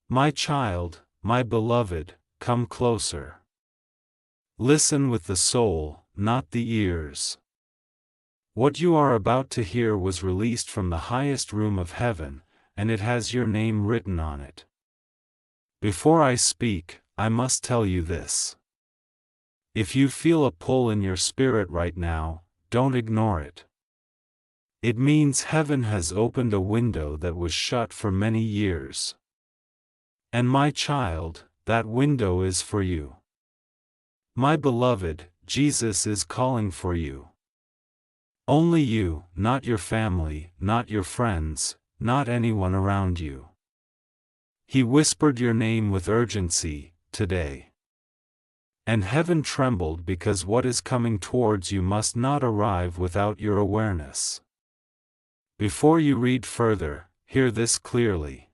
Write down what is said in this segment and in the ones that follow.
My child, my beloved, come closer. Listen with the soul, not the ears. What you are about to hear was released from the highest room of heaven, and it has your name written on it. Before I speak, I must tell you this. If you feel a pull in your spirit right now, don't ignore it. It means heaven has opened a window that was shut for many years. And my child, that window is for you. My beloved, Jesus is calling for you. Only you, not your family, not your friends, not anyone around you. He whispered your name with urgency, today. And heaven trembled because what is coming towards you must not arrive without your awareness. Before you read further, hear this clearly.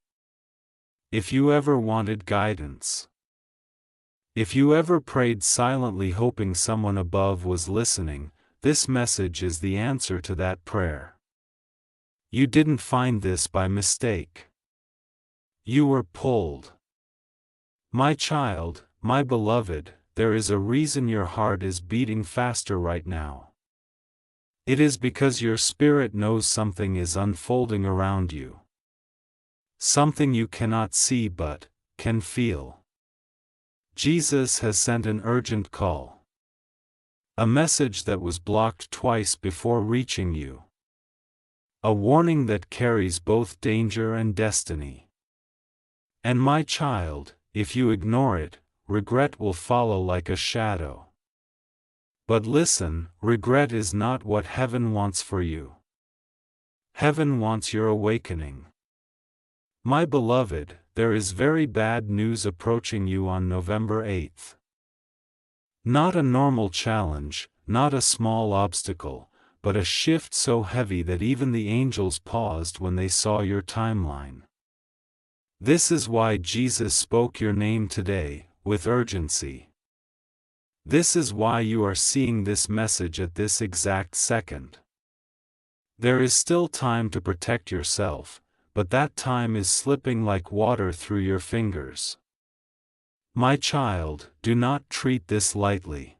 If you ever wanted guidance, if you ever prayed silently hoping someone above was listening, this message is the answer to that prayer. You didn't find this by mistake. You were pulled. My child, my beloved, there is a reason your heart is beating faster right now. It is because your spirit knows something is unfolding around you. Something you cannot see but can feel. Jesus has sent an urgent call. A message that was blocked twice before reaching you. A warning that carries both danger and destiny. And my child, if you ignore it, regret will follow like a shadow. But listen, regret is not what heaven wants for you. Heaven wants your awakening. My beloved, there is very bad news approaching you on November 8th. Not a normal challenge, not a small obstacle, but a shift so heavy that even the angels paused when they saw your timeline. This is why Jesus spoke your name today, with urgency. This is why you are seeing this message at this exact second. There is still time to protect yourself, but that time is slipping like water through your fingers. My child, do not treat this lightly.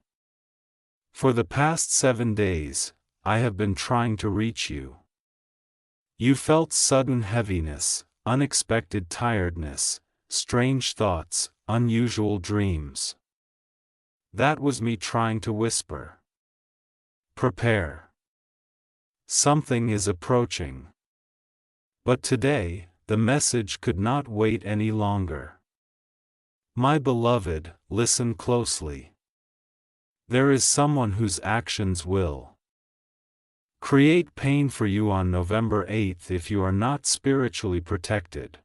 For the past 7 days, I have been trying to reach you. You felt sudden heaviness, unexpected tiredness, strange thoughts, unusual dreams. That was me trying to whisper. Prepare. Something is approaching. But today, the message could not wait any longer. My beloved, listen closely. There is someone whose actions will create pain for you on November 8th if you are not spiritually protected.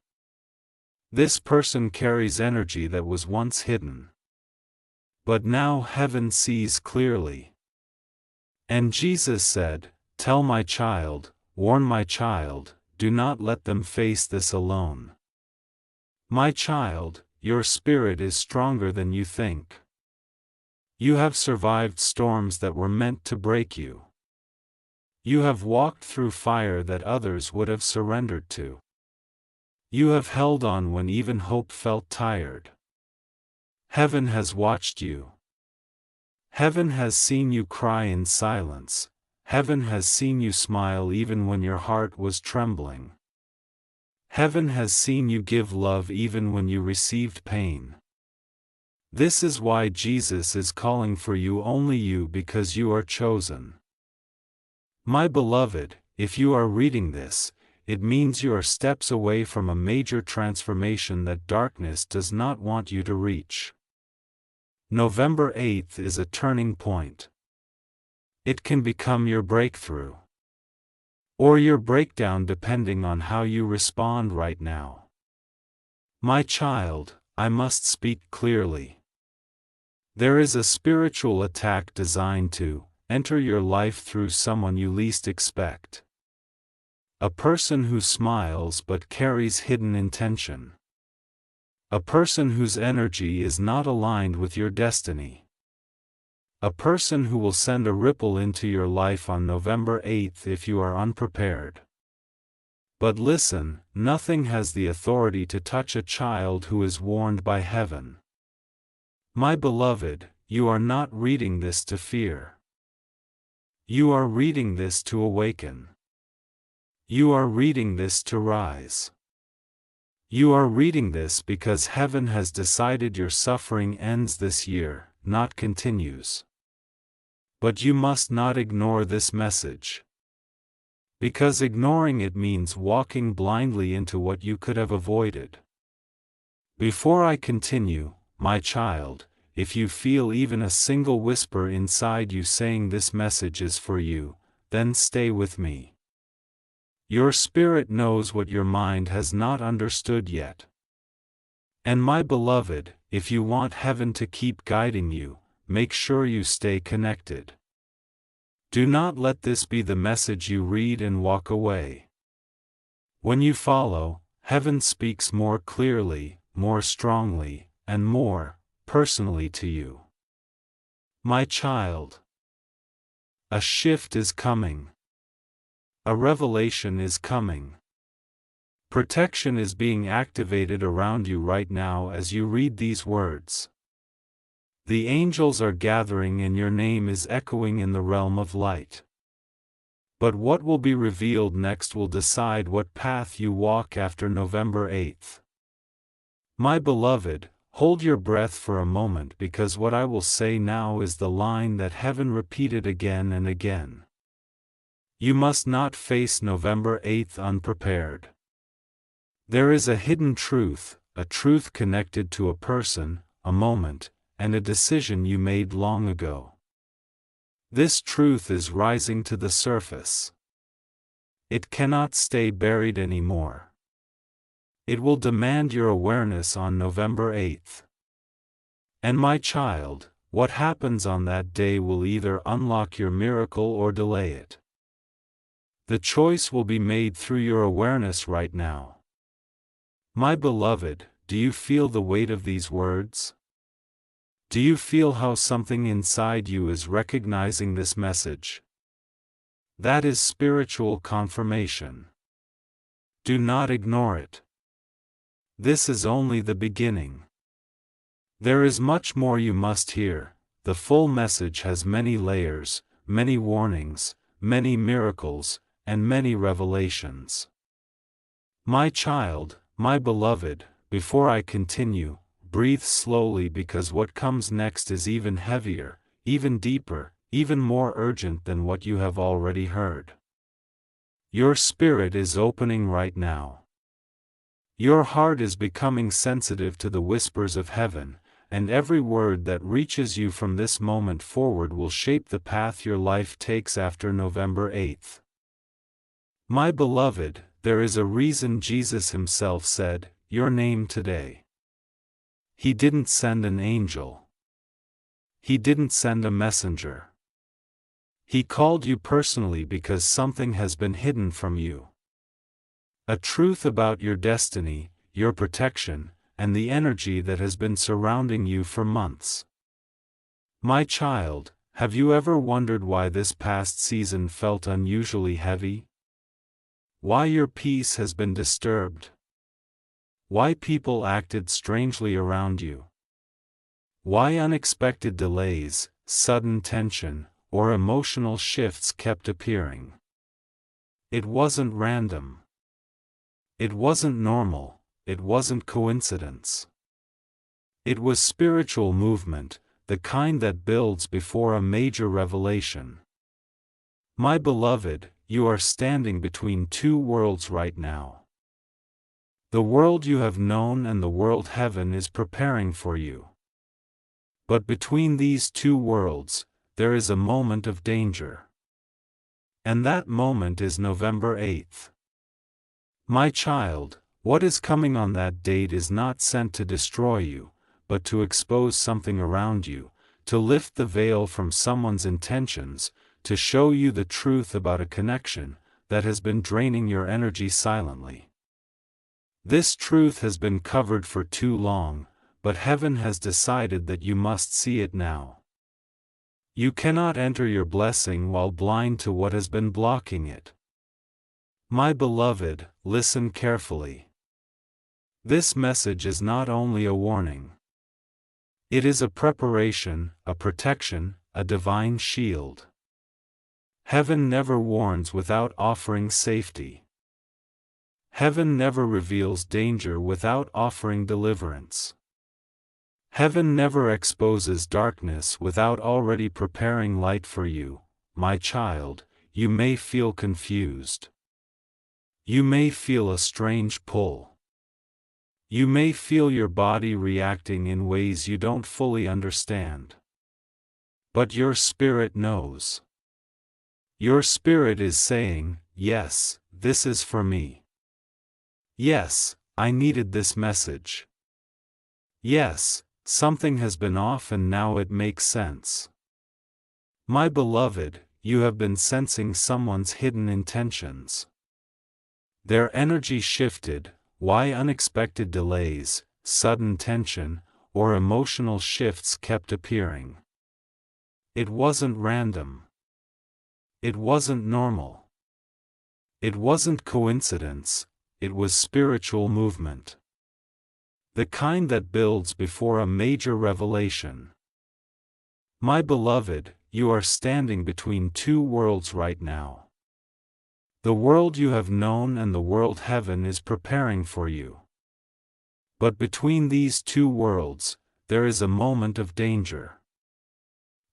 This person carries energy that was once hidden. But now heaven sees clearly. And Jesus said, "Tell my child, warn my child, do not let them face this alone. My child, your spirit is stronger than you think. You have survived storms that were meant to break you. You have walked through fire that others would have surrendered to. You have held on when even hope felt tired. Heaven has watched you. Heaven has seen you cry in silence. Heaven has seen you smile even when your heart was trembling. Heaven has seen you give love even when you received pain. This is why Jesus is calling for you, only you, because you are chosen. My beloved, if you are reading this, it means you are steps away from a major transformation that darkness does not want you to reach. November 8th is a turning point. It can become your breakthrough. Or your breakdown depending on how you respond right now. My child, I must speak clearly. There is a spiritual attack designed to enter your life through someone you least expect. A person who smiles but carries hidden intention. A person whose energy is not aligned with your destiny. A person who will send a ripple into your life on November 8th if you are unprepared. But listen, nothing has the authority to touch a child who is warned by heaven. My beloved, you are not reading this to fear. You are reading this to awaken. You are reading this to rise. You are reading this because heaven has decided your suffering ends this year, not continues. But you must not ignore this message. Because ignoring it means walking blindly into what you could have avoided. Before I continue, my child, if you feel even a single whisper inside you saying this message is for you, then stay with me. Your spirit knows what your mind has not understood yet. And my beloved, if you want heaven to keep guiding you, make sure you stay connected. Do not let this be the message you read and walk away. When you follow, heaven speaks more clearly, more strongly, and more personally to you. My child, a shift is coming. A revelation is coming. Protection is being activated around you right now as you read these words. The angels are gathering and your name is echoing in the realm of light. But what will be revealed next will decide what path you walk after November 8th. My beloved, hold your breath for a moment because what I will say now is the line that heaven repeated again and again. You must not face November 8th unprepared. There is a hidden truth, a truth connected to a person, a moment, and a decision you made long ago. This truth is rising to the surface. It cannot stay buried anymore. It will demand your awareness on November 8th. And my child, what happens on that day will either unlock your miracle or delay it. The choice will be made through your awareness right now. My beloved, do you feel the weight of these words? Do you feel how something inside you is recognizing this message? That is spiritual confirmation. Do not ignore it. This is only the beginning. There is much more you must hear. The full message has many layers, many warnings, many miracles, and many revelations. My child, my beloved, before I continue, breathe slowly because what comes next is even heavier, even deeper, even more urgent than what you have already heard. Your spirit is opening right now. Your heart is becoming sensitive to the whispers of heaven, and every word that reaches you from this moment forward will shape the path your life takes after November 8th. My beloved, there is a reason Jesus himself said, "Your name today." He didn't send an angel. He didn't send a messenger. He called you personally because something has been hidden from you. A truth about your destiny, your protection, and the energy that has been surrounding you for months. My child, have you ever wondered why this past season felt unusually heavy? Why your peace has been disturbed? Why people acted strangely around you? Why unexpected delays, sudden tension, or emotional shifts kept appearing? It wasn't random. It wasn't normal, it wasn't coincidence. It was spiritual movement, the kind that builds before a major revelation. My beloved, you are standing between two worlds right now. The world you have known and the world heaven is preparing for you. But between these two worlds, there is a moment of danger. And that moment is November 8th. My child, what is coming on that date is not sent to destroy you, but to expose something around you, to lift the veil from someone's intentions, to show you the truth about a connection that has been draining your energy silently. This truth has been covered for too long, but heaven has decided that you must see it now. You cannot enter your blessing while blind to what has been blocking it. My beloved, listen carefully. This message is not only a warning. It is a preparation, a protection, a divine shield. Heaven never warns without offering safety. Heaven never reveals danger without offering deliverance. Heaven never exposes darkness without already preparing light for you. My child, you may feel confused. You may feel a strange pull. You may feel your body reacting in ways you don't fully understand. But your spirit knows. Your spirit is saying, yes, this is for me. Yes, I needed this message. Yes, something has been off and now it makes sense. My beloved, you have been sensing someone's hidden intentions. Their energy shifted. Why unexpected delays, sudden tension, or emotional shifts kept appearing? It wasn't random. It wasn't normal. It wasn't coincidence, it was spiritual movement. The kind that builds before a major revelation. My beloved, you are standing between two worlds right now. The world you have known and the world heaven is preparing for you. But between these two worlds, there is a moment of danger.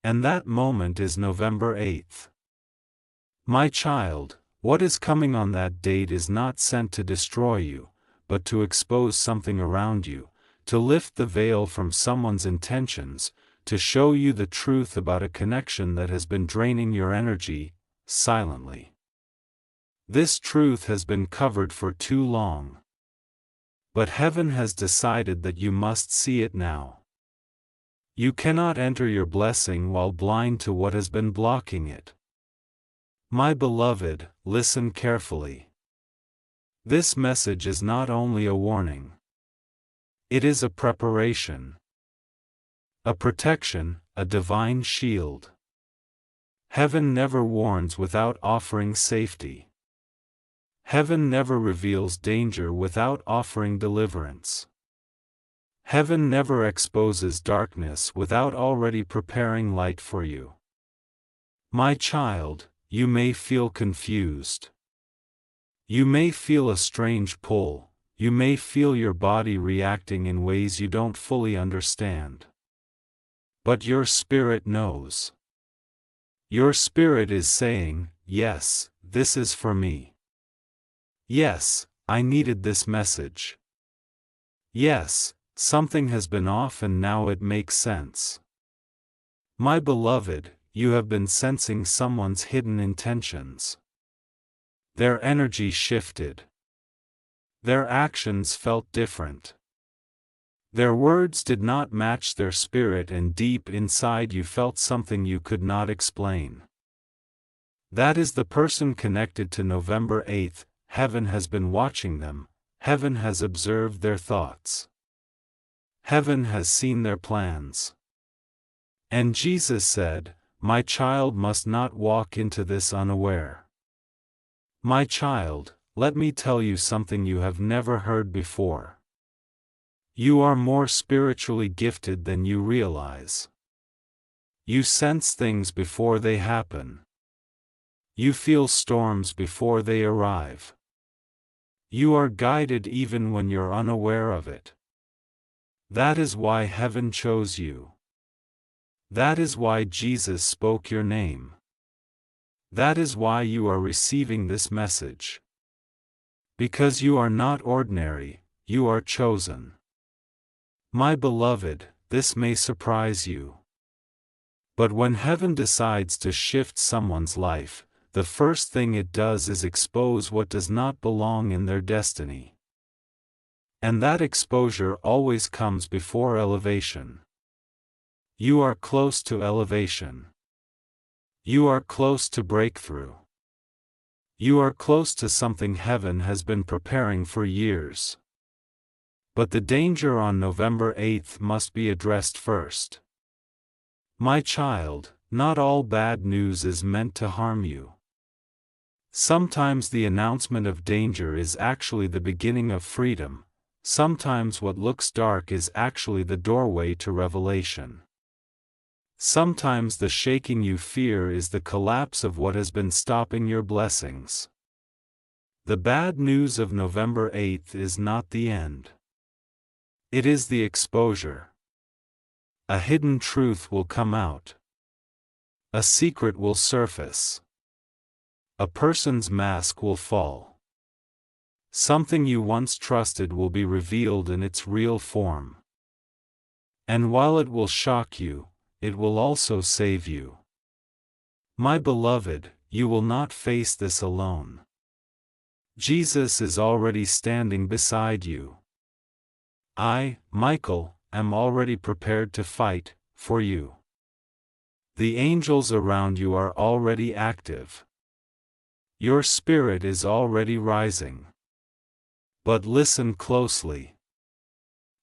And that moment is November 8th. My child, what is coming on that date is not sent to destroy you, but to expose something around you, to lift the veil from someone's intentions, to show you the truth about a connection that has been draining your energy, silently. This truth has been covered for too long. But heaven has decided that you must see it now. You cannot enter your blessing while blind to what has been blocking it. My beloved, listen carefully. This message is not only a warning. It is a preparation. A protection, a divine shield. Heaven never warns without offering safety. Heaven never reveals danger without offering deliverance. Heaven never exposes darkness without already preparing light for you. My child, you may feel confused. You may feel a strange pull, you may feel your body reacting in ways you don't fully understand. But your spirit knows. Your spirit is saying, yes, this is for me. Yes, I needed this message. Yes, something has been off and now it makes sense. My beloved, you have been sensing someone's hidden intentions. Their energy shifted. Their actions felt different. Their words did not match their spirit, and deep inside you felt something you could not explain. That is the person connected to November 8th. Heaven has been watching them, heaven has observed their thoughts. Heaven has seen their plans. And Jesus said, my child must not walk into this unaware. My child, let me tell you something you have never heard before. You are more spiritually gifted than you realize. You sense things before they happen. You feel storms before they arrive. You are guided even when you're unaware of it. That is why heaven chose you. That is why Jesus spoke your name. That is why you are receiving this message. Because you are not ordinary, you are chosen. My beloved, this may surprise you. But when heaven decides to shift someone's life, the first thing it does is expose what does not belong in their destiny. And that exposure always comes before elevation. You are close to elevation. You are close to breakthrough. You are close to something heaven has been preparing for years. But the danger on November 8th must be addressed first. My child, not all bad news is meant to harm you. Sometimes the announcement of danger is actually the beginning of freedom. Sometimes what looks dark is actually the doorway to revelation. Sometimes the shaking you fear is the collapse of what has been stopping your blessings. The bad news of November 8th is not the end. It is the exposure. A hidden truth will come out. A secret will surface. A person's mask will fall. Something you once trusted will be revealed in its real form. And while it will shock you, it will also save you. My beloved, you will not face this alone. Jesus is already standing beside you. I, Michael, am already prepared to fight for you. The angels around you are already active. Your spirit is already rising. But listen closely.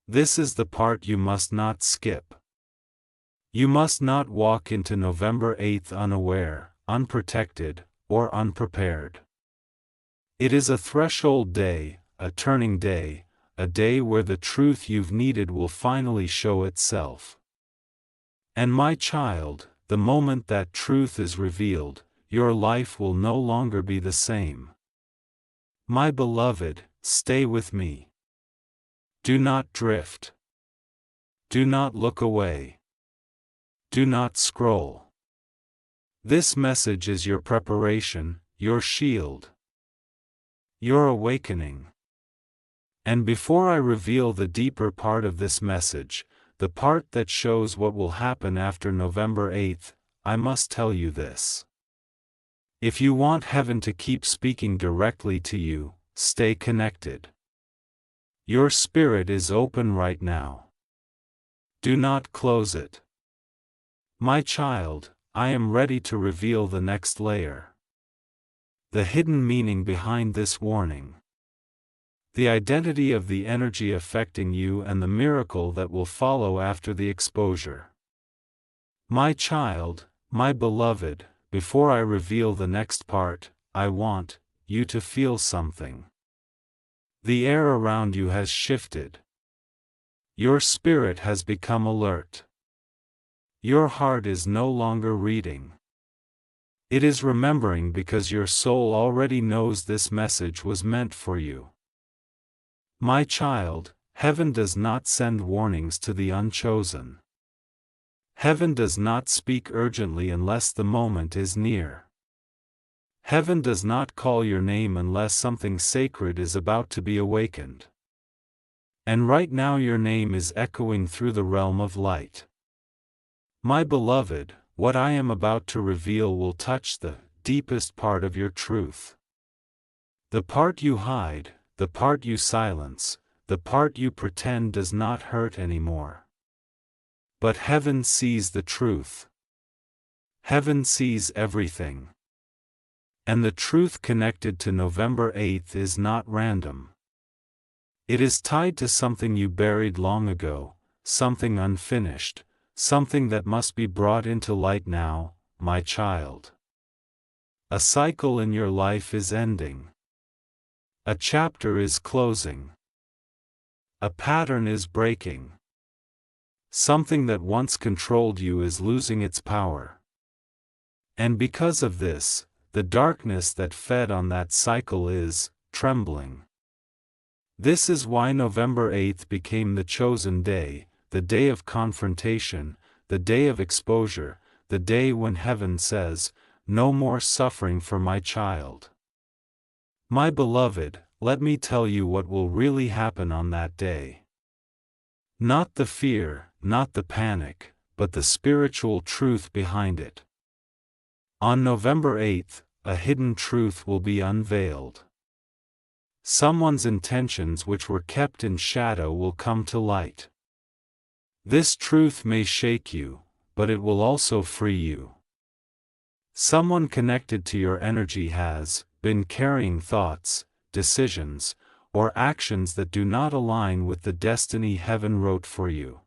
This is the part you must not skip. You must not walk into November 8th unaware, unprotected, or unprepared. It is a threshold day, a turning day, a day where the truth you've needed will finally show itself. And my child, the moment that truth is revealed, your life will no longer be the same. My beloved, stay with me. Do not drift. Do not look away. Do not scroll. This message is your preparation, your shield, your awakening. And before I reveal the deeper part of this message, the part that shows what will happen after November 8th, I must tell you this. If you want heaven to keep speaking directly to you, stay connected. Your spirit is open right now. Do not close it. My child, I am ready to reveal the next layer. The hidden meaning behind this warning. The identity of the energy affecting you and the miracle that will follow after the exposure. My child, my beloved, before I reveal the next part, I want you to feel something. The air around you has shifted. Your spirit has become alert. Your heart is no longer reading. It is remembering because your soul already knows this message was meant for you. My child, heaven does not send warnings to the unchosen. Heaven does not speak urgently unless the moment is near. Heaven does not call your name unless something sacred is about to be awakened. And right now your name is echoing through the realm of light. My beloved, what I am about to reveal will touch the deepest part of your truth. The part you hide, the part you silence, the part you pretend does not hurt anymore. But heaven sees the truth. Heaven sees everything. And the truth connected to November 8th is not random. It is tied to something you buried long ago, something unfinished, something that must be brought into light now, my child. A cycle in your life is ending. A chapter is closing. A pattern is breaking. Something that once controlled you is losing its power. And because of this, the darkness that fed on that cycle is trembling. This is why November 8th became the chosen day, the day of confrontation, the day of exposure, the day when heaven says, "No more suffering for my child." My beloved, let me tell you what will really happen on that day. Not the fear, not the panic, but the spiritual truth behind it. On November 8th, a hidden truth will be unveiled. Someone's intentions which were kept in shadow will come to light. This truth may shake you, but it will also free you. Someone connected to your energy has been carrying thoughts, decisions, or actions that do not align with the destiny heaven wrote for you.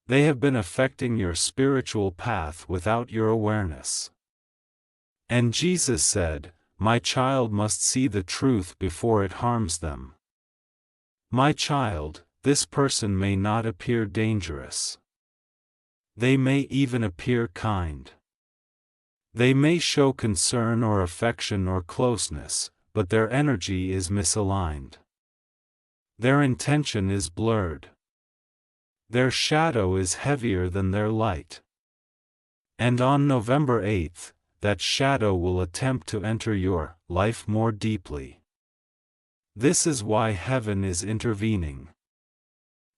They have been affecting your spiritual path without your awareness. And Jesus said, my child must see the truth before it harms them. My child, this person may not appear dangerous. They may even appear kind. They may show concern or affection or closeness, but their energy is misaligned. Their intention is blurred. Their shadow is heavier than their light. And on November 8th, that shadow will attempt to enter your life more deeply. This is why heaven is intervening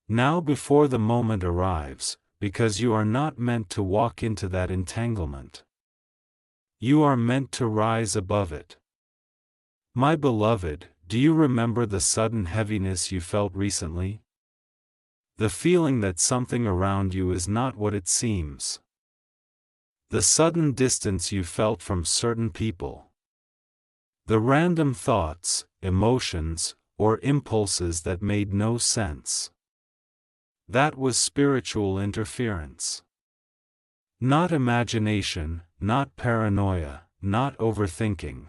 now before the moment arrives, because you are not meant to walk into that entanglement. You are meant to rise above it. My beloved, do you remember the sudden heaviness you felt recently? The feeling that something around you is not what it seems. The sudden distance you felt from certain people. The random thoughts, emotions, or impulses that made no sense. That was spiritual interference. Not imagination, not paranoia, not overthinking.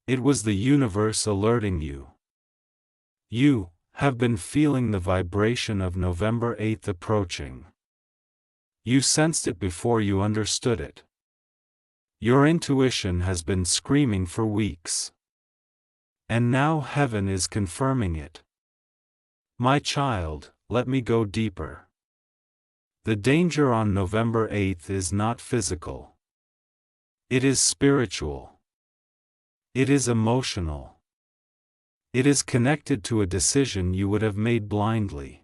It was the universe alerting you. You have been feeling the vibration of November 8th approaching. You sensed it before you understood it. Your intuition has been screaming for weeks. And now heaven is confirming it. My child, let me go deeper. The danger on November 8th is not physical. It is spiritual. It is emotional. It is connected to a decision you would have made blindly.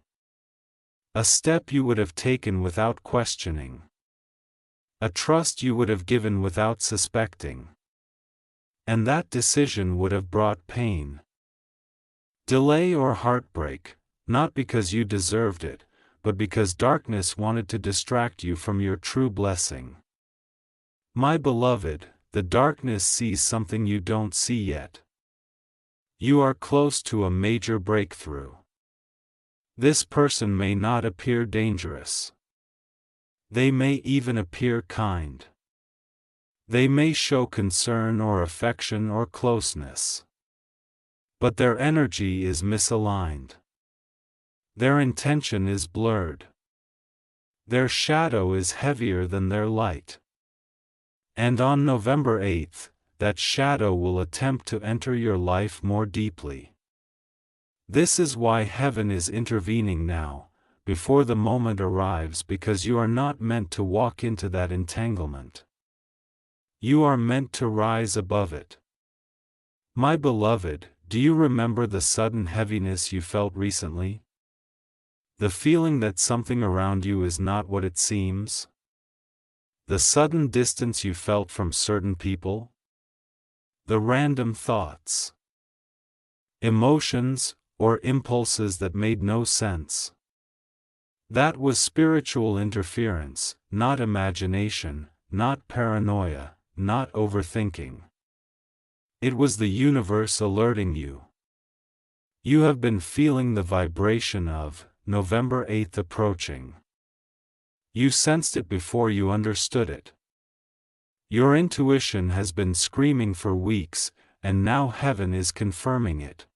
A step you would have taken without questioning. A trust you would have given without suspecting. And that decision would have brought pain, delay or heartbreak, not because you deserved it, but because darkness wanted to distract you from your true blessing. My beloved, the darkness sees something you don't see yet. You are close to a major breakthrough. This person may not appear dangerous. They may even appear kind. They may show concern or affection or closeness. But their energy is misaligned. Their intention is blurred. Their shadow is heavier than their light. And on November 8th, that shadow will attempt to enter your life more deeply. This is why heaven is intervening now, before the moment arrives, because you are not meant to walk into that entanglement. You are meant to rise above it. My beloved, do you remember the sudden heaviness you felt recently? The feeling that something around you is not what it seems? The sudden distance you felt from certain people? The random thoughts, emotions, or impulses that made no sense? That was spiritual interference, not imagination, not paranoia, not overthinking. It was the universe alerting you. You have been feeling the vibration of November 8th approaching. You sensed it before you understood it. Your intuition has been screaming for weeks, and now heaven is confirming it.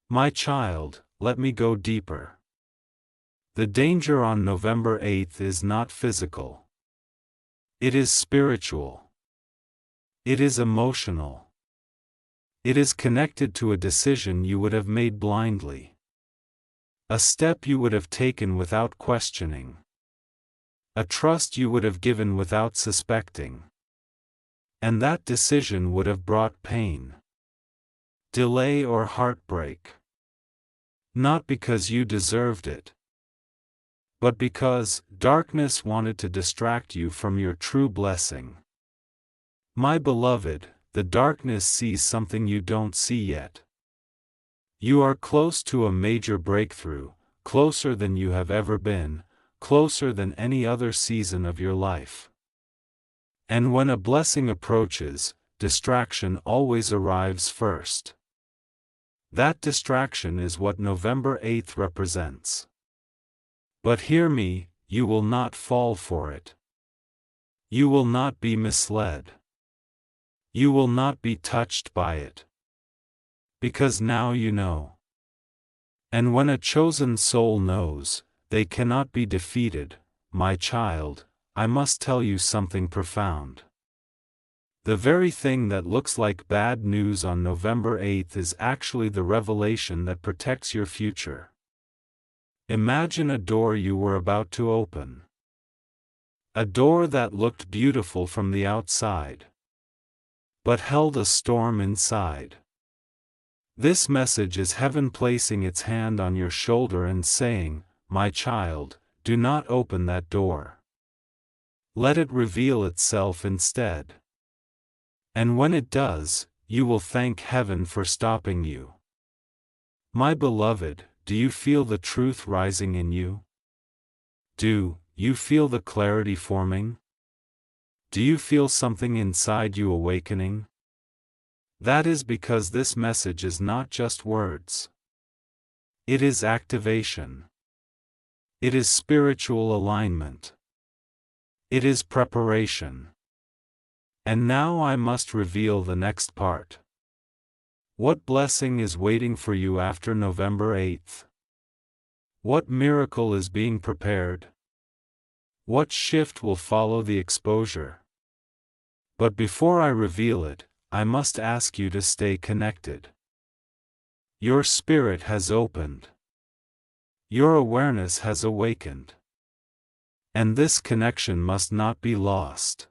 My child, let me go deeper. The danger on November 8th is not physical. It is spiritual. It is emotional. It is connected to a decision you would have made blindly. A step you would have taken without questioning. A trust you would have given without suspecting. And that decision would have brought pain, delay or heartbreak. Not because you deserved it, but because darkness wanted to distract you from your true blessing. My beloved, the darkness sees something you don't see yet. You are close to a major breakthrough, closer than you have ever been, closer than any other season of your life. And when a blessing approaches, distraction always arrives first. That distraction is what November 8th represents. But hear me, you will not fall for it. You will not be misled. You will not be touched by it. Because now you know. And when a chosen soul knows, they cannot be defeated. My child, I must tell you something profound. The very thing that looks like bad news on November 8th is actually the revelation that protects your future. Imagine a door you were about to open. A door that looked beautiful from the outside, but held a storm inside. This message is heaven placing its hand on your shoulder and saying, "My child, do not open that door. Let it reveal itself instead. And when it does, you will thank heaven for stopping you." My beloved, do you feel the truth rising in you? Do you feel the clarity forming? Do you feel something inside you awakening? That is because this message is not just words. It is activation. It is spiritual alignment. It is preparation. And now I must reveal the next part. What blessing is waiting for you after November 8th? What miracle is being prepared? What shift will follow the exposure? But before I reveal it, I must ask you to stay connected. Your spirit has opened. Your awareness has awakened. And this connection must not be lost.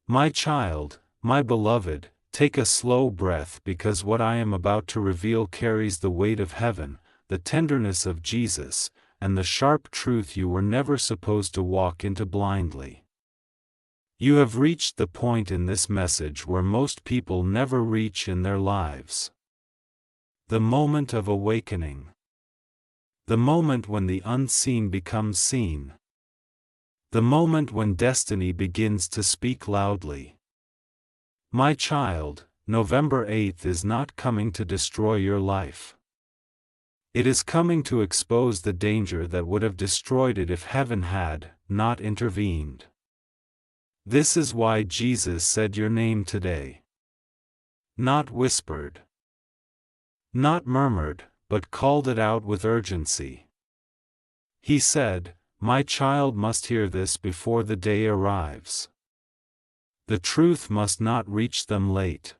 My child, my beloved, take a slow breath because what I am about to reveal carries the weight of heaven, the tenderness of Jesus, and the sharp truth you were never supposed to walk into blindly. You have reached the point in this message where most people never reach in their lives. The moment of awakening. The moment when the unseen becomes seen. The moment when destiny begins to speak loudly. My child, November 8th is not coming to destroy your life. It is coming to expose the danger that would have destroyed it if heaven had not intervened. This is why Jesus said your name today. Not whispered. Not murmured, but called it out with urgency. He said, "My child must hear this before the day arrives. The truth must not reach them late."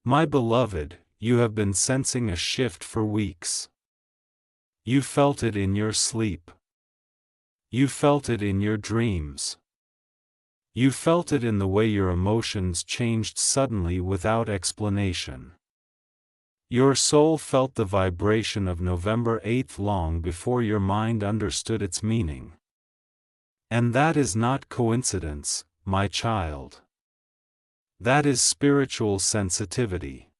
My beloved, you have been sensing a shift for weeks. You felt it in your sleep. You felt it in your dreams. You felt it in the way your emotions changed suddenly without explanation. Your soul felt the vibration of November 8th long before your mind understood its meaning. And that is not coincidence, my child. That is spiritual sensitivity.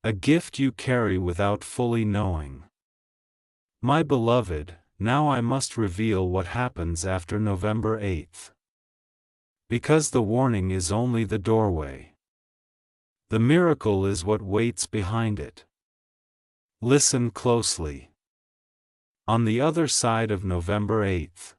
A gift you carry without fully knowing. My beloved, now I must reveal what happens after November 8th. Because the warning is only the doorway. The miracle is what waits behind it. Listen closely. On the other side of November 8th.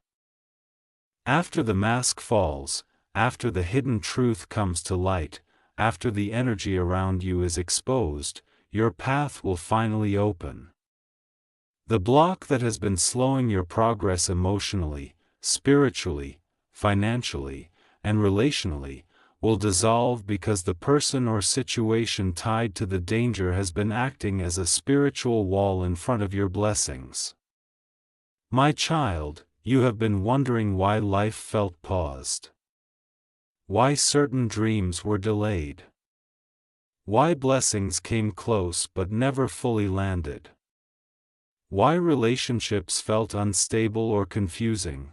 After the mask falls, after the hidden truth comes to light, after the energy around you is exposed, your path will finally open. The block that has been slowing your progress emotionally, spiritually, financially, and relationally, will dissolve because the person or situation tied to the danger has been acting as a spiritual wall in front of your blessings. My child, you have been wondering why life felt paused. Why certain dreams were delayed. Why blessings came close but never fully landed. Why relationships felt unstable or confusing.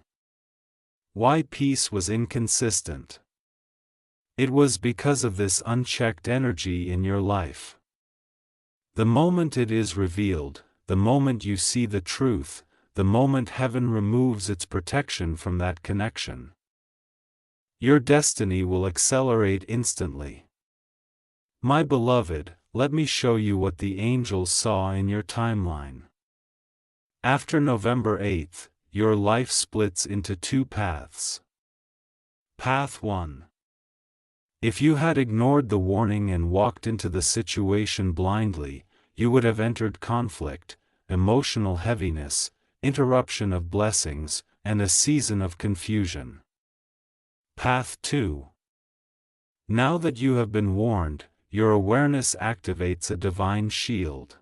Why peace was inconsistent. It was because of this unchecked energy in your life. The moment it is revealed, the moment you see the truth, the moment heaven removes its protection from that connection, your destiny will accelerate instantly. My beloved, let me show you what the angels saw in your timeline. After November 8th, your life splits into two paths. Path 1. If you had ignored the warning and walked into the situation blindly, you would have entered conflict, emotional heaviness, interruption of blessings, and a season of confusion. Path 2. Now that you have been warned, your awareness activates a divine shield.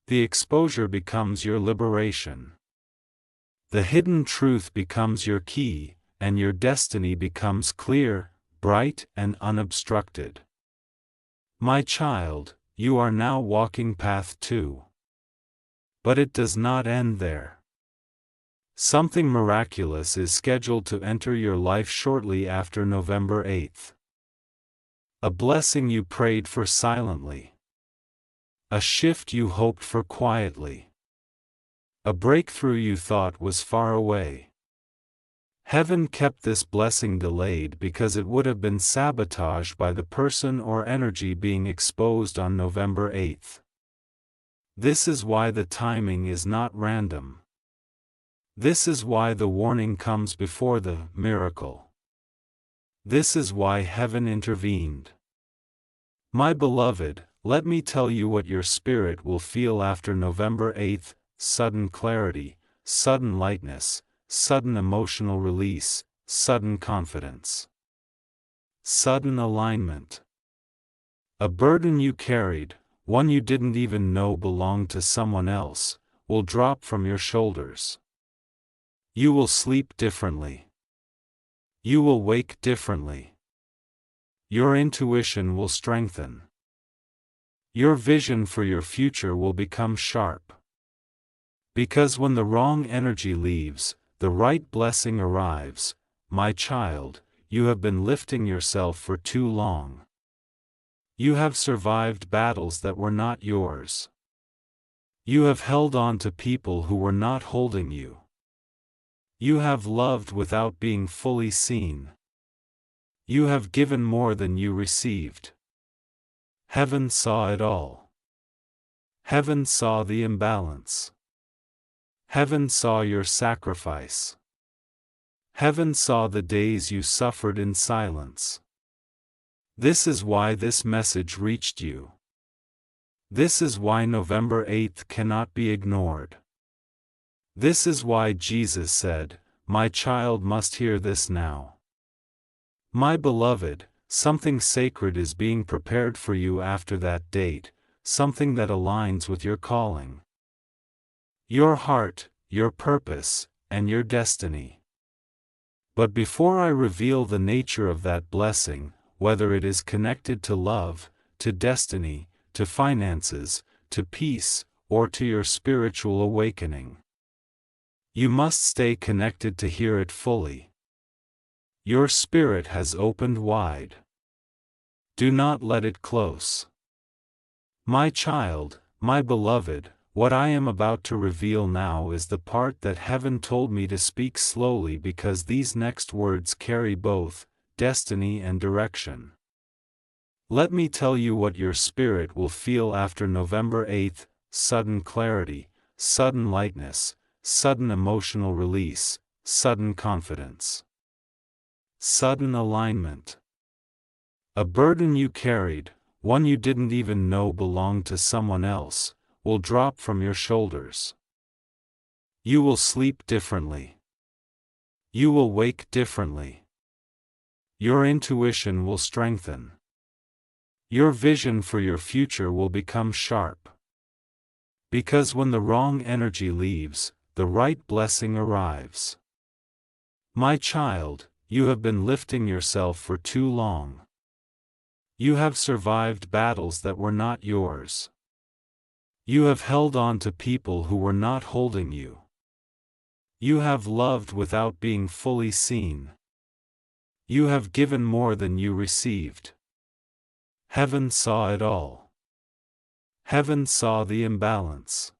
The exposure becomes your liberation. The hidden truth becomes your key, and your destiny becomes clear, bright, and unobstructed. My child, you are now walking path 2. But it does not end there. Something miraculous is scheduled to enter your life shortly after November 8th. A blessing you prayed for silently. A shift you hoped for quietly. A breakthrough you thought was far away. Heaven kept this blessing delayed because it would have been sabotaged by the person or energy being exposed on November 8th. This is why the timing is not random. This is why the warning comes before the miracle. This is why heaven intervened. My beloved, let me tell you what your spirit will feel after November 8th: sudden clarity, sudden lightness, sudden emotional release, sudden confidence. Sudden alignment. A burden you carried, one you didn't even know belonged to someone else, will drop from your shoulders. You will sleep differently. You will wake differently. Your intuition will strengthen. Your vision for your future will become sharp. Because when the wrong energy leaves, the right blessing arrives. My child, you have been lifting yourself for too long. You have survived battles that were not yours. You have held on to people who were not holding you. You have loved without being fully seen. You have given more than you received. Heaven saw it all. Heaven saw the imbalance. Heaven saw your sacrifice. Heaven saw the days you suffered in silence. This is why this message reached you. This is why November 8th cannot be ignored. This is why Jesus said, "My child must hear this now." My beloved, something sacred is being prepared for you after that date, something that aligns with your calling, your heart, your purpose, and your destiny. But before I reveal the nature of that blessing, whether it is connected to love, to destiny, to finances, to peace, or to your spiritual awakening, you must stay connected to hear it fully. Your spirit has opened wide. Do not let it close. My child, my beloved, what I am about to reveal now is the part that heaven told me to speak slowly, because these next words carry both destiny and direction. Let me tell you what your spirit will feel after November 8th: sudden clarity, sudden lightness, sudden emotional release, sudden confidence. Sudden alignment. A burden you carried, one you didn't even know belonged to someone else, will drop from your shoulders. You will sleep differently. You will wake differently. Your intuition will strengthen. Your vision for your future will become sharp. Because when the wrong energy leaves, the right blessing arrives. My child, you have been lifting yourself for too long. You have survived battles that were not yours. You have held on to people who were not holding you. You have loved without being fully seen. You have given more than you received. Heaven saw it all. Heaven saw the imbalance.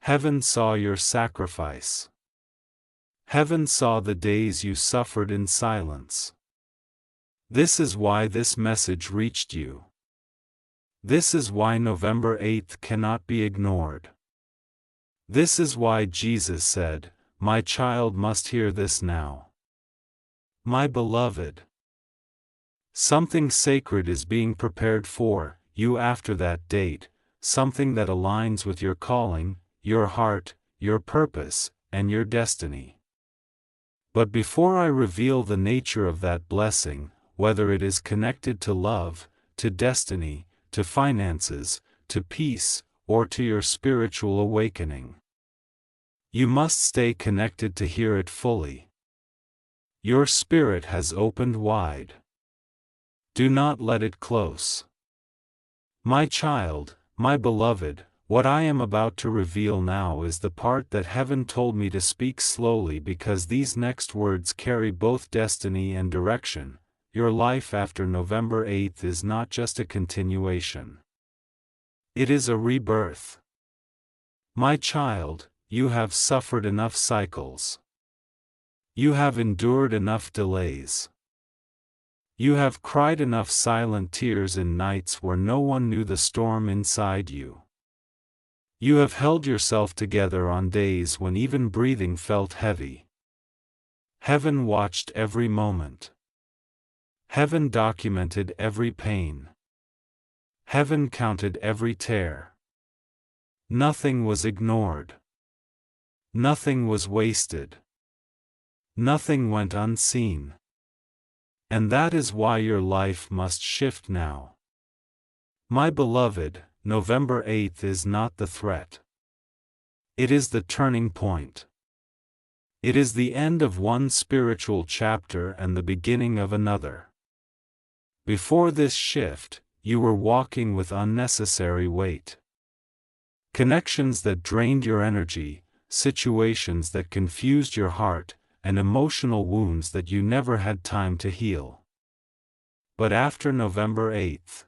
Heaven saw your sacrifice. Heaven saw the days you suffered in silence. This is why this message reached you. This is why November 8th cannot be ignored. This is why Jesus said, "My child must hear this now." My beloved, Something sacred is being prepared for you after that date, something that aligns with your calling, your heart, your purpose, and your destiny. But before I reveal the nature of that blessing, whether it is connected to love, to destiny, to finances, to peace, or to your spiritual awakening, you must stay connected to hear it fully. Your spirit has opened wide. Do not let it close. My child, my beloved, what I am about to reveal now is the part that heaven told me to speak slowly, because these next words carry both destiny and direction. Your life after November 8th is not just a continuation. It is a rebirth. My child, you have suffered enough cycles. You have endured enough delays. You have cried enough silent tears in nights where no one knew the storm inside you. You have held yourself together on days when even breathing felt heavy. Heaven watched every moment. Heaven documented every pain. Heaven counted every tear. Nothing was ignored. Nothing was wasted. Nothing went unseen. And that is why your life must shift now. My beloved, November 8th is not the threat. It is the turning point. It is the end of one spiritual chapter and the beginning of another. Before this shift, you were walking with unnecessary weight. Connections that drained your energy, situations that confused your heart, and emotional wounds that you never had time to heal. But after November 8th,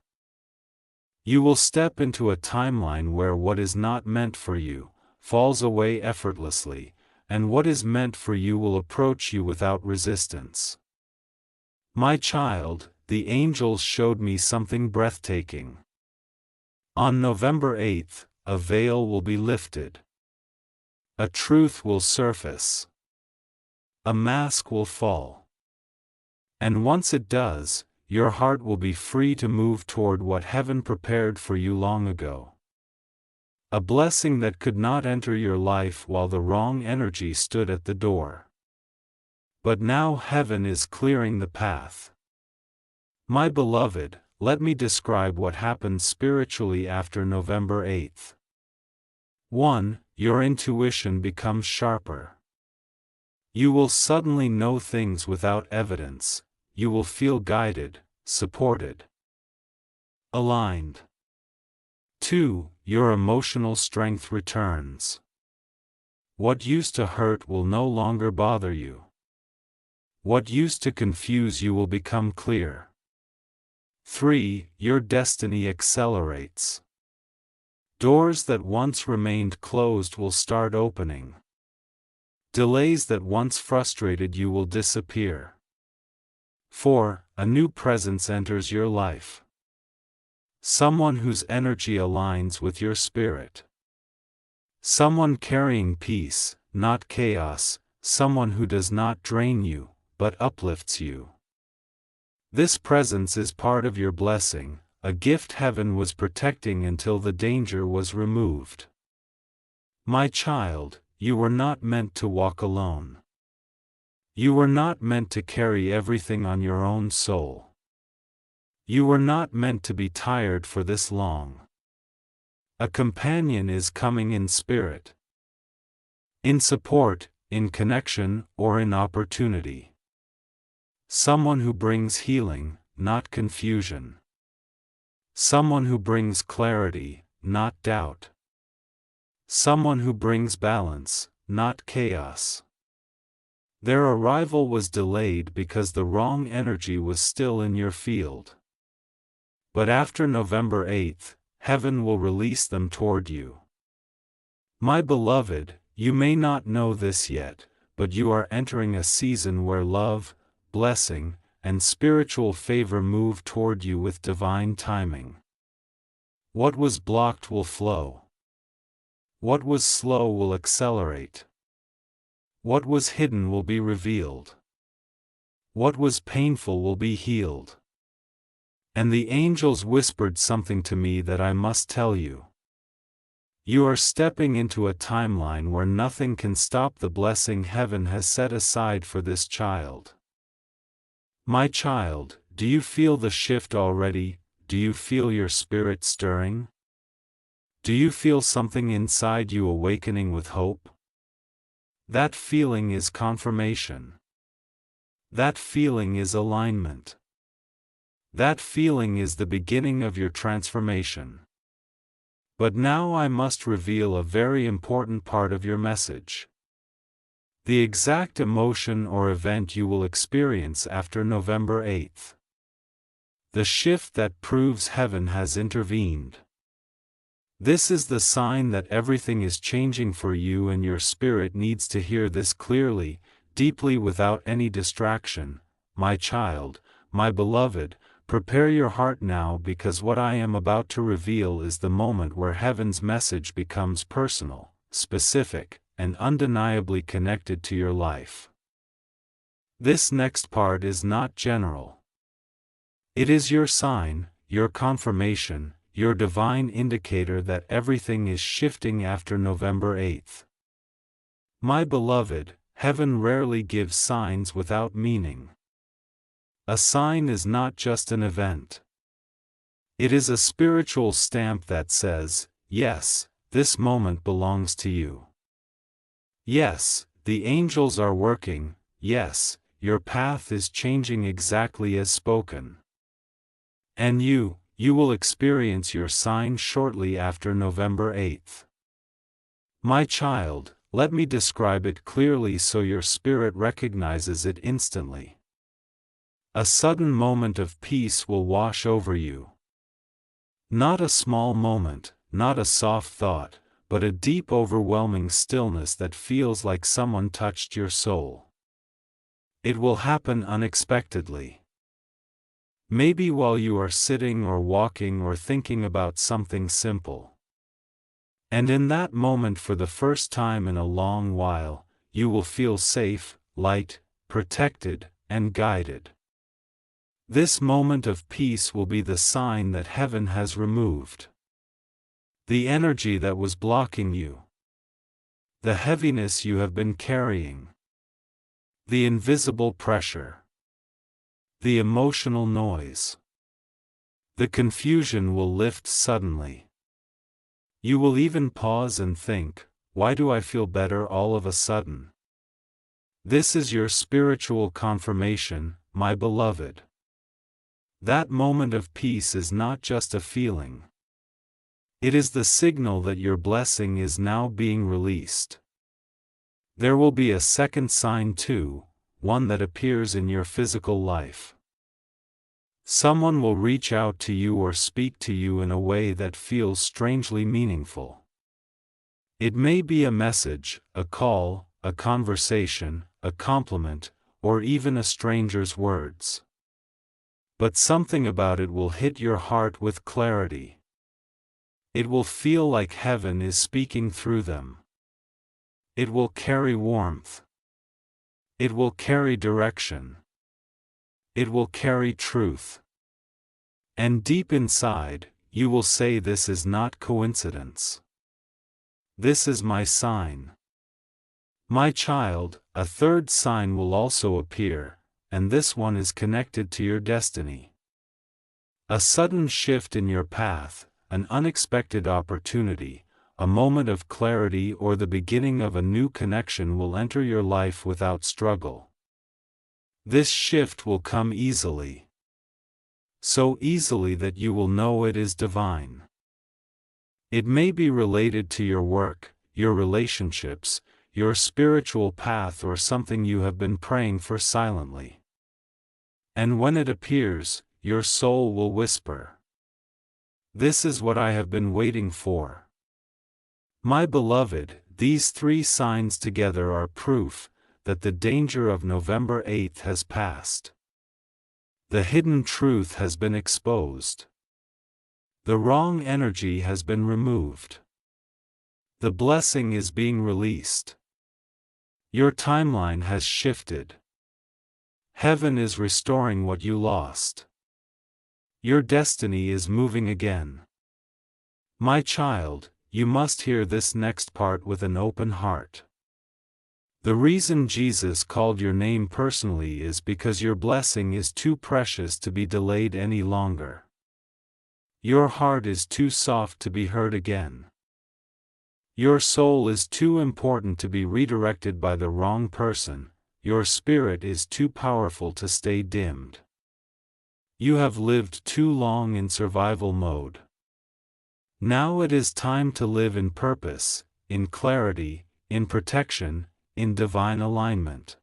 you will step into a timeline where what is not meant for you falls away effortlessly, and what is meant for you will approach you without resistance. My child, the angels showed me something breathtaking. On November 8th, a veil will be lifted. A truth will surface. A mask will fall. And once it does, your heart will be free to move toward what heaven prepared for you long ago. A blessing that could not enter your life while the wrong energy stood at the door. But now heaven is clearing the path. My beloved, let me describe what happens spiritually after November 8th. 1. Your intuition becomes sharper. You will suddenly know things without evidence. You will feel guided, supported, aligned. 2. Your emotional strength returns. What used to hurt will no longer bother you. What used to confuse you will become clear. 3. Your destiny accelerates. Doors that once remained closed will start opening. Delays that once frustrated you will disappear. 4. A new presence enters your life. Someone whose energy aligns with your spirit. Someone carrying peace, not chaos, someone who does not drain you, but uplifts you. This presence is part of your blessing, a gift heaven was protecting until the danger was removed. My child, you were not meant to walk alone. You were not meant to carry everything on your own soul. You were not meant to be tired for this long. A companion is coming in spirit. In support, in connection, or in opportunity. Someone who brings healing, not confusion. Someone who brings clarity, not doubt. Someone who brings balance, not chaos. Their arrival was delayed because the wrong energy was still in your field. But after November 8th, heaven will release them toward you. My beloved, you may not know this yet, but you are entering a season where love, blessing, and spiritual favor move toward you with divine timing. What was blocked will flow. What was slow will accelerate. What was hidden will be revealed. What was painful will be healed. And the angels whispered something to me that I must tell you. You are stepping into a timeline where nothing can stop the blessing heaven has set aside for this child. My child, do you feel the shift already? Do you feel your spirit stirring? Do you feel something inside you awakening with hope? That feeling is confirmation. That feeling is alignment. That feeling is the beginning of your transformation. But now I must reveal a very important part of your message. The exact emotion or event you will experience after November 8th. The shift that proves heaven has intervened. This is the sign that everything is changing for you, and your spirit needs to hear this clearly, deeply, without any distraction. My child, my beloved, prepare your heart now, because what I am about to reveal is the moment where heaven's message becomes personal, specific, and undeniably connected to your life. This next part is not general. It is your sign, your confirmation, your divine indicator that everything is shifting after November 8th. My beloved, heaven rarely gives signs without meaning. A sign is not just an event. It is a spiritual stamp that says, yes, this moment belongs to you. Yes, the angels are working. Yes, your path is changing exactly as spoken. And you will experience your sign shortly after November 8th. My child, let me describe it clearly so your spirit recognizes it instantly. A sudden moment of peace will wash over you. Not a small moment, not a soft thought, but a deep, overwhelming stillness that feels like someone touched your soul. It will happen unexpectedly. Maybe while you are sitting or walking or thinking about something simple. And in that moment, for the first time in a long while, you will feel safe, light, protected, and guided. This moment of peace will be the sign that heaven has removed the energy that was blocking you, the heaviness you have been carrying, the invisible pressure, the emotional noise. The confusion will lift suddenly. You will even pause and think, why do I feel better all of a sudden? This is your spiritual confirmation, my beloved. That moment of peace is not just a feeling. It is the signal that your blessing is now being released. There will be a second sign too, one that appears in your physical life. Someone will reach out to you or speak to you in a way that feels strangely meaningful. It may be a message, a call, a conversation, a compliment, or even a stranger's words. But something about it will hit your heart with clarity. It will feel like heaven is speaking through them. It will carry warmth. It will carry direction. It will carry truth. And deep inside, you will say, this is not coincidence. This is my sign. My child, a third sign will also appear, and this one is connected to your destiny. A sudden shift in your path, an unexpected opportunity, a moment of clarity, or the beginning of a new connection will enter your life without struggle. This shift will come easily. So easily that you will know it is divine. It may be related to your work, your relationships, your spiritual path, or something you have been praying for silently. And when it appears, your soul will whisper, this is what I have been waiting for. My beloved, these three signs together are proof that the danger of November 8th has passed. The hidden truth has been exposed. The wrong energy has been removed. The blessing is being released. Your timeline has shifted. Heaven is restoring what you lost. Your destiny is moving again. My child, you must hear this next part with an open heart. The reason Jesus called your name personally is because your blessing is too precious to be delayed any longer. Your heart is too soft to be hurt again. Your soul is too important to be redirected by the wrong person. Your spirit is too powerful to stay dimmed. You have lived too long in survival mode. Now it is time to live in purpose, in clarity, in protection, in divine alignment.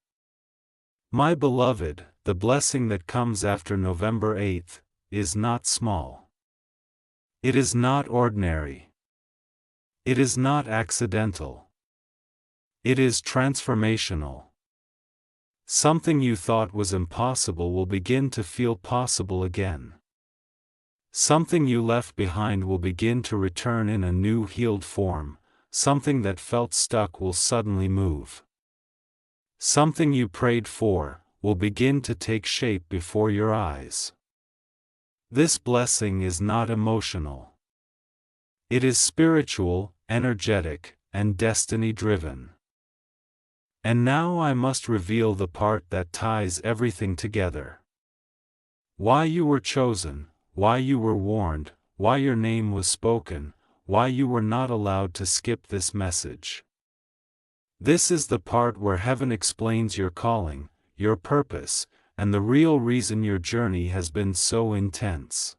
My beloved, the blessing that comes after November 8th is not small. It is not ordinary. It is not accidental. It is transformational. Something you thought was impossible will begin to feel possible again. Something you left behind will begin to return in a new healed form. Something that felt stuck will suddenly move. Something you prayed for will begin to take shape before your eyes. This blessing is not emotional. It is spiritual, energetic, and destiny-driven. And now I must reveal the part that ties everything together. Why you were chosen, why you were warned, why your name was spoken, why you were not allowed to skip this message. This is the part where heaven explains your calling, your purpose, and the real reason your journey has been so intense.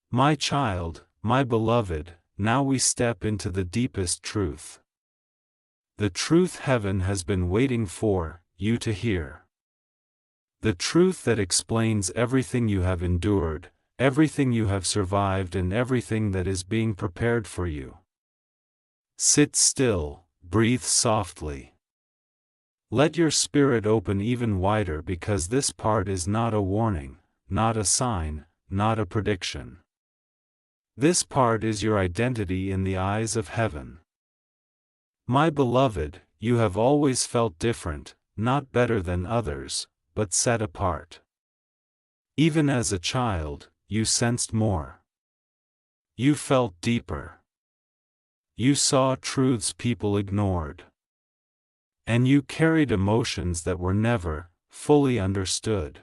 My child, my beloved, now we step into the deepest truth. The truth heaven has been waiting for you to hear. The truth that explains everything you have endured, everything you have survived, and everything that is being prepared for you. Sit still, breathe softly. Let your spirit open even wider, because this part is not a warning, not a sign, not a prediction. This part is your identity in the eyes of heaven. My beloved, you have always felt different, not better than others, but set apart. Even as a child, you sensed more. You felt deeper. You saw truths people ignored. And you carried emotions that were never fully understood.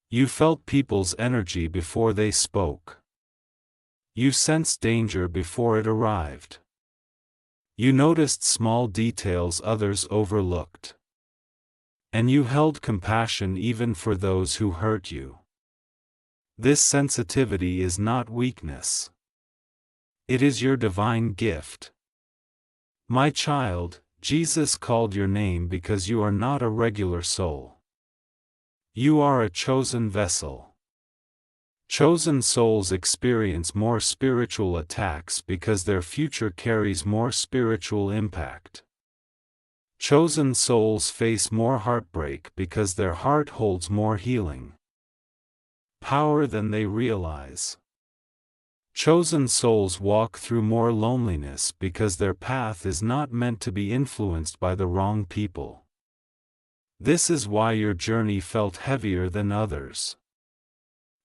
You felt people's energy before they spoke. You sensed danger before it arrived. You noticed small details others overlooked. And you held compassion even for those who hurt you. This sensitivity is not weakness. It is your divine gift. My child, Jesus called your name because you are not a regular soul. You are a chosen vessel. Chosen souls experience more spiritual attacks because their future carries more spiritual impact. Chosen souls face more heartbreak because their heart holds more healing power than they realize. Chosen souls walk through more loneliness because their path is not meant to be influenced by the wrong people. This is why your journey felt heavier than others.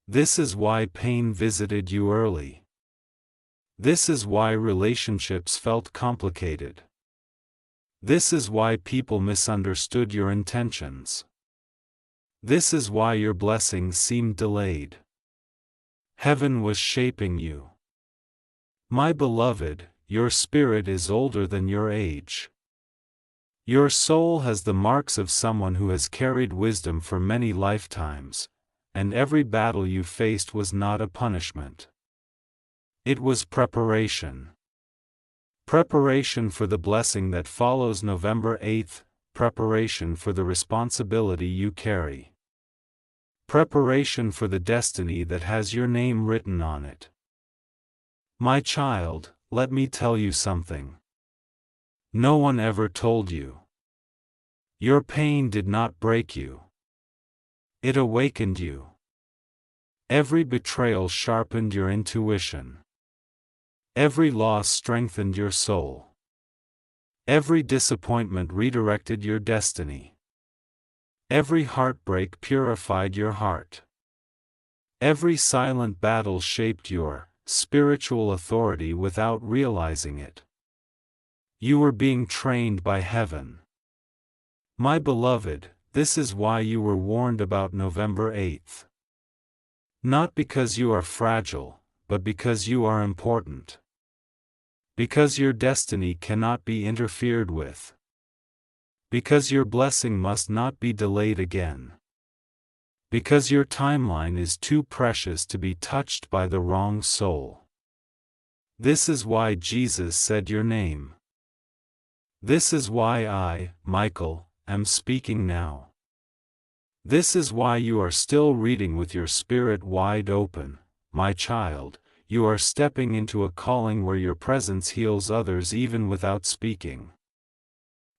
This is why pain visited you early. This is why relationships felt complicated. This is why people misunderstood your intentions. This is why your blessings seemed delayed. Heaven was shaping you. My beloved, your spirit is older than your age. Your soul has the marks of someone who has carried wisdom for many lifetimes, and every battle you faced was not a punishment. It was preparation. Preparation for the blessing that follows November 8th, preparation for the responsibility you carry. Preparation for the destiny that has your name written on it. My child, let me tell you something. No one ever told you. Your pain did not break you. It awakened you. Every betrayal sharpened your intuition. Every loss strengthened your soul. Every disappointment redirected your destiny. Every heartbreak purified your heart. Every silent battle shaped your spiritual authority without realizing it. You were being trained by heaven. My beloved, this is why you were warned about November 8th. Not because you are fragile, but because you are important. Because your destiny cannot be interfered with. Because your blessing must not be delayed again. Because your timeline is too precious to be touched by the wrong soul. This is why Jesus said your name. This is why I, Michael, am speaking now. This is why you are still reading with your spirit wide open, my child. You are stepping into a calling where your presence heals others even without speaking.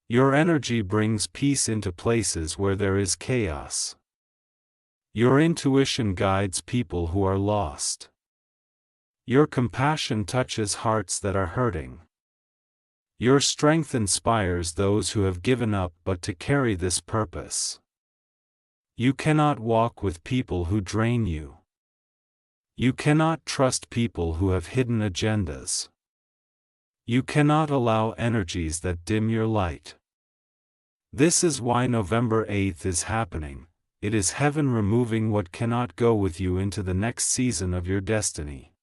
Your energy brings peace into places where there is chaos. Your intuition guides people who are lost. Your compassion touches hearts that are hurting. Your strength inspires those who have given up but to carry this purpose. You cannot walk with people who drain you. You cannot trust people who have hidden agendas. You cannot allow energies that dim your light. This is why November 8th is happening. It is heaven removing what cannot go with you into the next season of your destiny.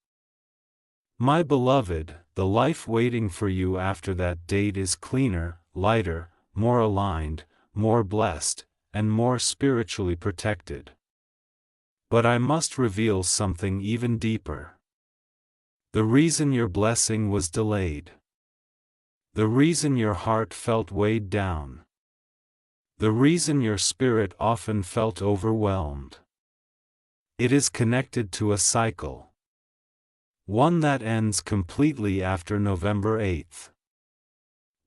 My beloved, the life waiting for you after that date is cleaner, lighter, more aligned, more blessed, and more spiritually protected. But I must reveal something even deeper. The reason your blessing was delayed. The reason your heart felt weighed down. The reason your spirit often felt overwhelmed. It is connected to a cycle. One that ends completely after November 8th.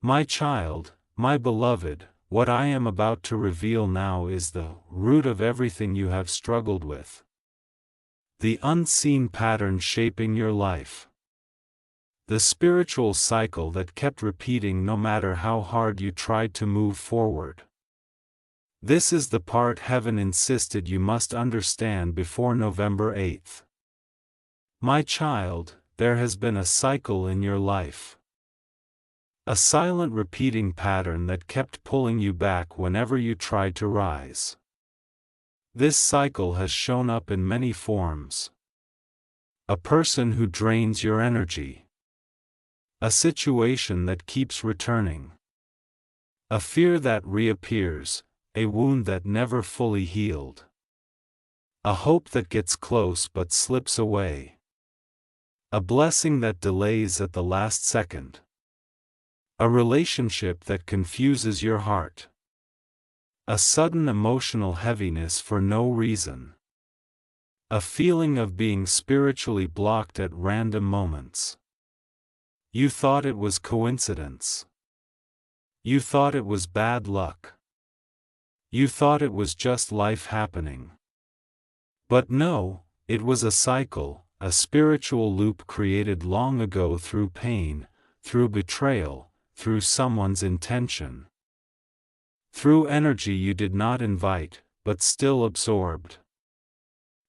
My child, my beloved, what I am about to reveal now is the root of everything you have struggled with. The unseen pattern shaping your life. The spiritual cycle that kept repeating no matter how hard you tried to move forward. This is the part heaven insisted you must understand before November 8th. My child, there has been a cycle in your life. A silent repeating pattern that kept pulling you back whenever you tried to rise. This cycle has shown up in many forms. A person who drains your energy. A situation that keeps returning. A fear that reappears, a wound that never fully healed. A hope that gets close but slips away. A blessing that delays at the last second. A relationship that confuses your heart. A sudden emotional heaviness for no reason. A feeling of being spiritually blocked at random moments. You thought it was coincidence. You thought it was bad luck. You thought it was just life happening. But no, it was a cycle, a spiritual loop created long ago through pain, through betrayal, through someone's intention. Through energy you did not invite, but still absorbed.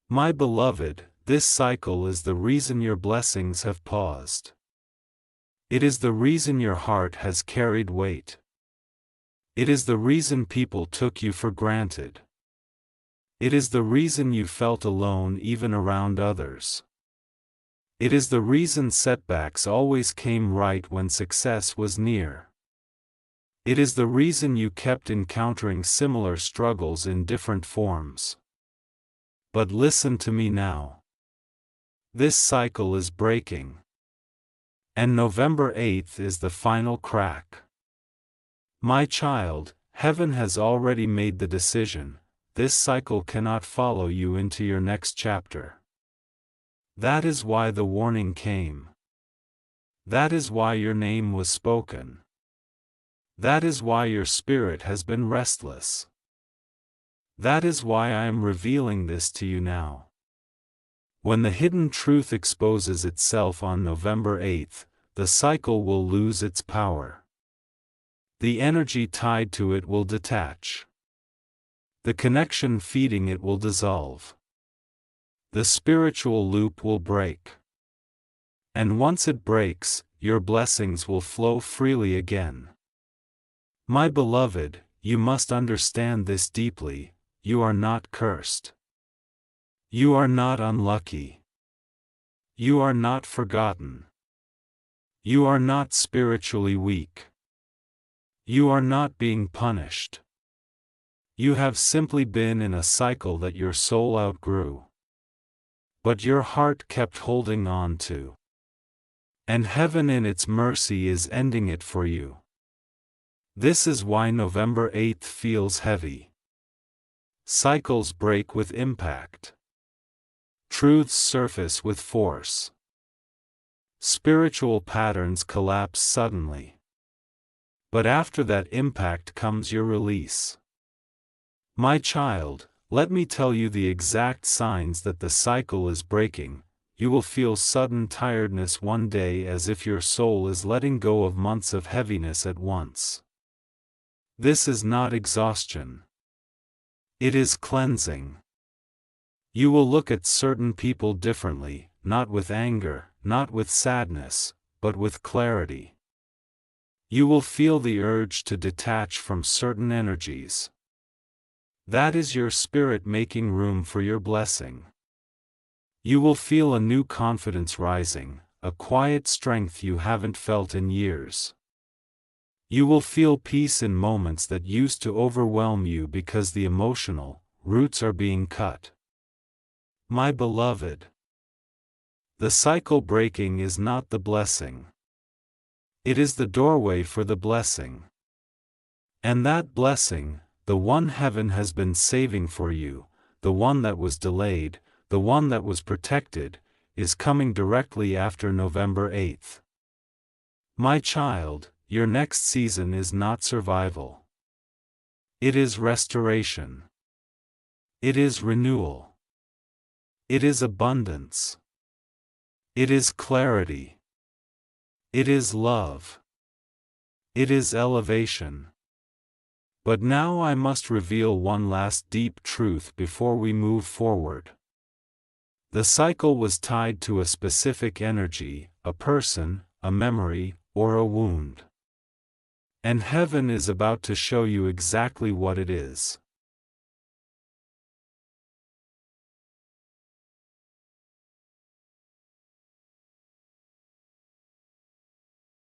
My beloved, this cycle is the reason your blessings have paused. It is the reason your heart has carried weight. It is the reason people took you for granted. It is the reason you felt alone even around others. It is the reason setbacks always came right when success was near. It is the reason you kept encountering similar struggles in different forms. But listen to me now. This cycle is breaking. And November 8th is the final crack. My child, heaven has already made the decision. This cycle cannot follow you into your next chapter. That is why the warning came. That is why your name was spoken. That is why your spirit has been restless. That is why I am revealing this to you now. When the hidden truth exposes itself on November 8th, the cycle will lose its power. The energy tied to it will detach. The connection feeding it will dissolve. the spiritual loop will break. And once it breaks, your blessings will flow freely again. My beloved, you must understand this deeply: you are not cursed. You are not unlucky. You are not forgotten. You are not spiritually weak. You are not being punished. You have simply been in a cycle that your soul outgrew. But your heart kept holding on to. And heaven in its mercy is ending it for you. This is why November 8th feels heavy. Cycles break with impact. Truths surface with force. Spiritual patterns collapse suddenly. But after that impact comes your release. My child, let me tell you the exact signs that the cycle is breaking. You will feel sudden tiredness one day, as if your soul is letting go of months of heaviness at once. This is not exhaustion. It is cleansing. You will look at certain people differently, not with anger, not with sadness, but with clarity. You will feel the urge to detach from certain energies. That is your spirit making room for your blessing. You will feel a new confidence rising, a quiet strength you haven't felt in years. You will feel peace in moments that used to overwhelm you because the emotional roots are being cut. My beloved, the cycle breaking is not the blessing. It is the doorway for the blessing. And that blessing, the one heaven has been saving for you, the one that was delayed, the one that was protected, is coming directly after November 8th. My child, your next season is not survival. It is restoration. It is renewal. It is abundance. It is clarity. It is love. It is elevation. But now I must reveal one last deep truth before we move forward. The cycle was tied to a specific energy, a person, a memory, or a wound. And heaven is about to show you exactly what it is.